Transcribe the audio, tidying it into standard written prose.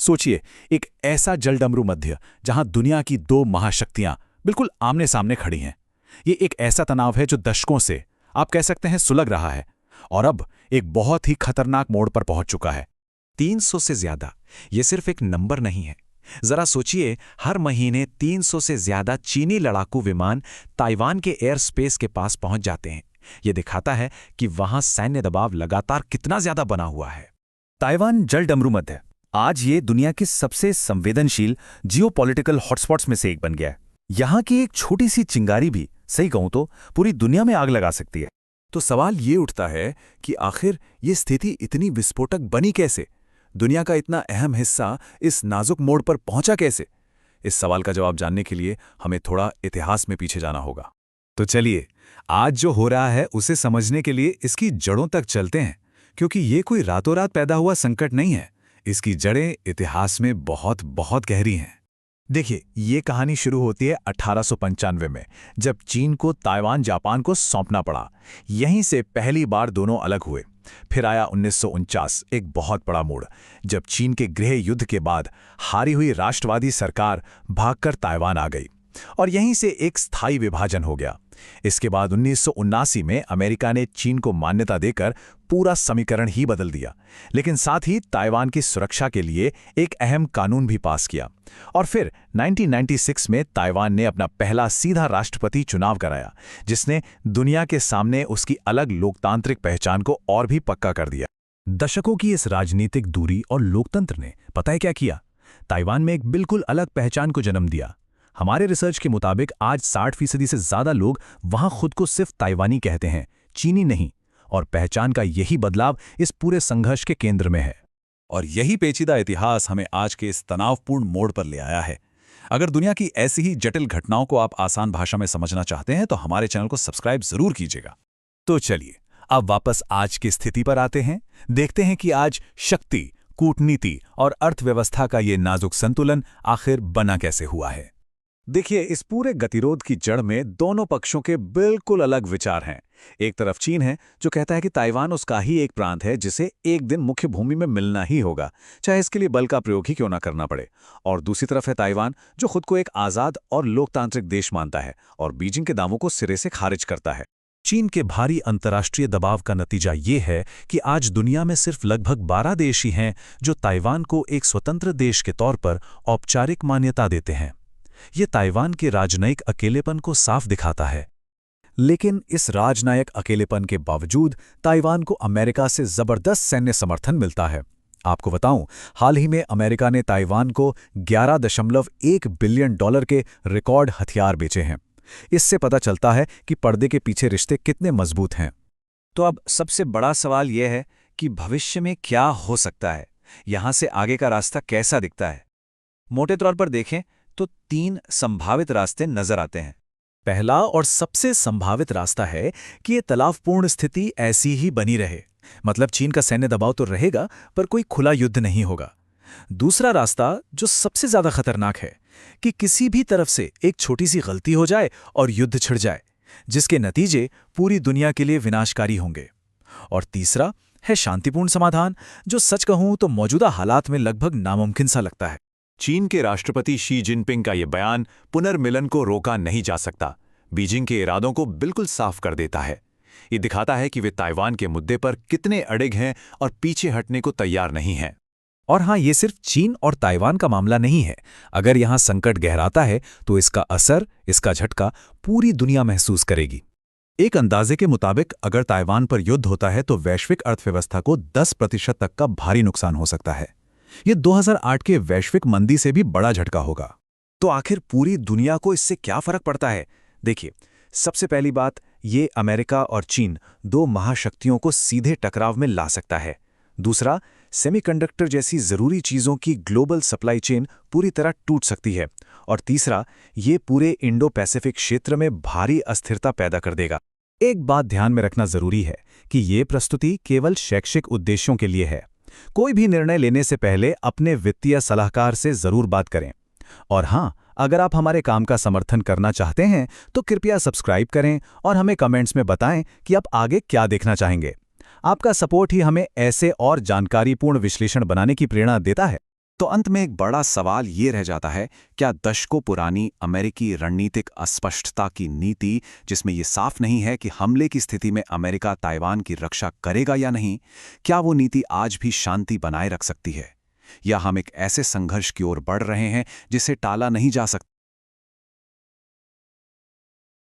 सोचिए, एक ऐसा जलडमरू मध्य जहां दुनिया की दो महाशक्तियां बिल्कुल आमने सामने खड़ी हैं। ये एक ऐसा तनाव है जो दशकों से, आप कह सकते हैं, सुलग रहा है और अब एक बहुत ही खतरनाक मोड़ पर पहुंच चुका है। 300 से ज्यादा, ये सिर्फ एक नंबर नहीं है। जरा सोचिए, हर महीने 300 से ज्यादा चीनी लड़ाकू विमान ताइवान के एयर स्पेस के पास पहुंच जाते हैं। ये दिखाता है कि वहां सैन्य दबाव लगातार कितना ज्यादा बना हुआ है। ताइवान जलडमरू मध्य आज ये दुनिया के सबसे संवेदनशील जियोपॉलिटिकल हॉटस्पॉट्स में से एक बन गया है। यहाँ की एक छोटी सी चिंगारी भी, सही कहूं तो, पूरी दुनिया में आग लगा सकती है। तो सवाल ये उठता है कि आखिर ये स्थिति इतनी विस्फोटक बनी कैसे? दुनिया का इतना अहम हिस्सा इस नाजुक मोड़ पर पहुंचा कैसे? इस सवाल का जवाब जानने के लिए हमें थोड़ा इतिहास में पीछे जाना होगा। तो चलिए, आज जो हो रहा है उसे समझने के लिए इसकी जड़ों तक चलते हैं, क्योंकि ये कोई रातों रात पैदा हुआ संकट नहीं है। इसकी जड़ें इतिहास में बहुत बहुत गहरी हैं। देखिए, ये कहानी शुरू होती है 1895 में, जब चीन को ताइवान जापान को सौंपना पड़ा। यहीं से पहली बार दोनों अलग हुए। फिर आया 1949, एक बहुत बड़ा मोड़, जब चीन के गृह युद्ध के बाद हारी हुई राष्ट्रवादी सरकार भागकर ताइवान आ गई और यहीं से एक स्थायी विभाजन हो गया। इसके बाद 1979 में अमेरिका ने चीन को मान्यता देकर पूरा समीकरण ही बदल दिया, लेकिन साथ ही ताइवान की सुरक्षा के लिए एक अहम कानून भी पास किया। और फिर 1996 में ताइवान ने अपना पहला सीधा राष्ट्रपति चुनाव कराया, जिसने दुनिया के सामने उसकी अलग लोकतांत्रिक पहचान को और भी पक्का कर दिया। दशकों की इस राजनीतिक दूरी और लोकतंत्र ने पता है क्या किया? ताइवान में एक बिल्कुल अलग पहचान को जन्म दिया। हमारे रिसर्च के मुताबिक आज 60% से ज्यादा लोग वहां खुद को सिर्फ ताइवानी कहते हैं, चीनी नहीं। और पहचान का यही बदलाव इस पूरे संघर्ष के केंद्र में है। और यही पेचीदा इतिहास हमें आज के इस तनावपूर्ण मोड़ पर ले आया है। अगर दुनिया की ऐसी ही जटिल घटनाओं को आप आसान भाषा में समझना चाहते हैं तो हमारे चैनल को सब्सक्राइब जरूर कीजिएगा। तो चलिए, अब वापस आज की स्थिति पर आते हैं। देखते हैं कि आज शक्ति, कूटनीति और अर्थव्यवस्था का ये नाजुक संतुलन आखिर बना कैसे हुआ है। देखिए, इस पूरे गतिरोध की जड़ में दोनों पक्षों के बिल्कुल अलग विचार हैं। एक तरफ चीन है, जो कहता है कि ताइवान उसका ही एक प्रांत है जिसे एक दिन मुख्य भूमि में मिलना ही होगा, चाहे इसके लिए बल का प्रयोग ही क्यों ना करना पड़े। और दूसरी तरफ है ताइवान, जो खुद को एक आज़ाद और लोकतांत्रिक देश मानता है और बीजिंग के दावों को सिरे से खारिज करता है। चीन के भारी अंतर्राष्ट्रीय दबाव का नतीजा ये है कि आज दुनिया में सिर्फ लगभग 12 देश ही हैं जो ताइवान को एक स्वतंत्र देश के तौर पर औपचारिक मान्यता देते हैं। ये ताइवान के राजनयिक अकेलेपन को साफ दिखाता है। लेकिन इस राजनयिक अकेलेपन के बावजूद ताइवान को अमेरिका से जबरदस्त सैन्य समर्थन मिलता है। आपको बताऊं, हाल ही में अमेरिका ने ताइवान को $11.1 बिलियन के रिकॉर्ड हथियार बेचे हैं। इससे पता चलता है कि पर्दे के पीछे रिश्ते कितने मजबूत हैं। तो अब सबसे बड़ा सवाल यह है कि भविष्य में क्या हो सकता है? यहां से आगे का रास्ता कैसा दिखता है? मोटे तौर पर देखें तो 3 संभावित रास्ते नजर आते हैं। पहला और सबसे संभावित रास्ता है कि ये तनावपूर्ण स्थिति ऐसी ही बनी रहे, मतलब चीन का सैन्य दबाव तो रहेगा पर कोई खुला युद्ध नहीं होगा। दूसरा रास्ता, जो सबसे ज्यादा खतरनाक है, कि किसी भी तरफ से एक छोटी सी गलती हो जाए और युद्ध छिड़ जाए, जिसके नतीजे पूरी दुनिया के लिए विनाशकारी होंगे। और तीसरा है शांतिपूर्ण समाधान, जो सच कहूं तो मौजूदा हालात में लगभग नामुमकिन सा लगता है। चीन के राष्ट्रपति शी जिनपिंग का ये बयान पुनर्मिलन को रोका नहीं जा सकता, बीजिंग के इरादों को बिल्कुल साफ कर देता है। ये दिखाता है कि वे ताइवान के मुद्दे पर कितने अड़िग हैं और पीछे हटने को तैयार नहीं हैं। और हाँ, ये सिर्फ चीन और ताइवान का मामला नहीं है। अगर यहाँ संकट गहराता है तो इसका असर, इसका झटका पूरी दुनिया महसूस करेगी। एक अंदाजे के मुताबिक अगर ताइवान पर युद्ध होता है तो वैश्विक अर्थव्यवस्था को 10% तक का भारी नुकसान हो सकता है। ये 2008 के वैश्विक मंदी से भी बड़ा झटका होगा। तो आखिर पूरी दुनिया को इससे क्या फर्क पड़ता है? देखिए, सबसे पहली बात, ये अमेरिका और चीन, 2 महाशक्तियों को सीधे टकराव में ला सकता है। दूसरा, सेमीकंडक्टर जैसी जरूरी चीजों की ग्लोबल सप्लाई चेन पूरी तरह टूट सकती है। और तीसरा, ये पूरे इंडो पैसिफिक क्षेत्र में भारी अस्थिरता पैदा कर देगा। एक बात ध्यान में रखना जरूरी है कि ये प्रस्तुति केवल शैक्षिक उद्देश्यों के लिए है। कोई भी निर्णय लेने से पहले अपने वित्तीय सलाहकार से जरूर बात करें। और हाँ, अगर आप हमारे काम का समर्थन करना चाहते हैं तो कृपया सब्सक्राइब करें और हमें कमेंट्स में बताएं कि आप आगे क्या देखना चाहेंगे। आपका सपोर्ट ही हमें ऐसे और जानकारीपूर्ण विश्लेषण बनाने की प्रेरणा देता है। तो अंत में एक बड़ा सवाल ये रह जाता है, क्या दशकों पुरानी अमेरिकी रणनीतिक अस्पष्टता की नीति, जिसमें ये साफ नहीं है कि हमले की स्थिति में अमेरिका ताइवान की रक्षा करेगा या नहीं, क्या वो नीति आज भी शांति बनाए रख सकती है? या हम एक ऐसे संघर्ष की ओर बढ़ रहे हैं जिसे टाला नहीं जा सकता?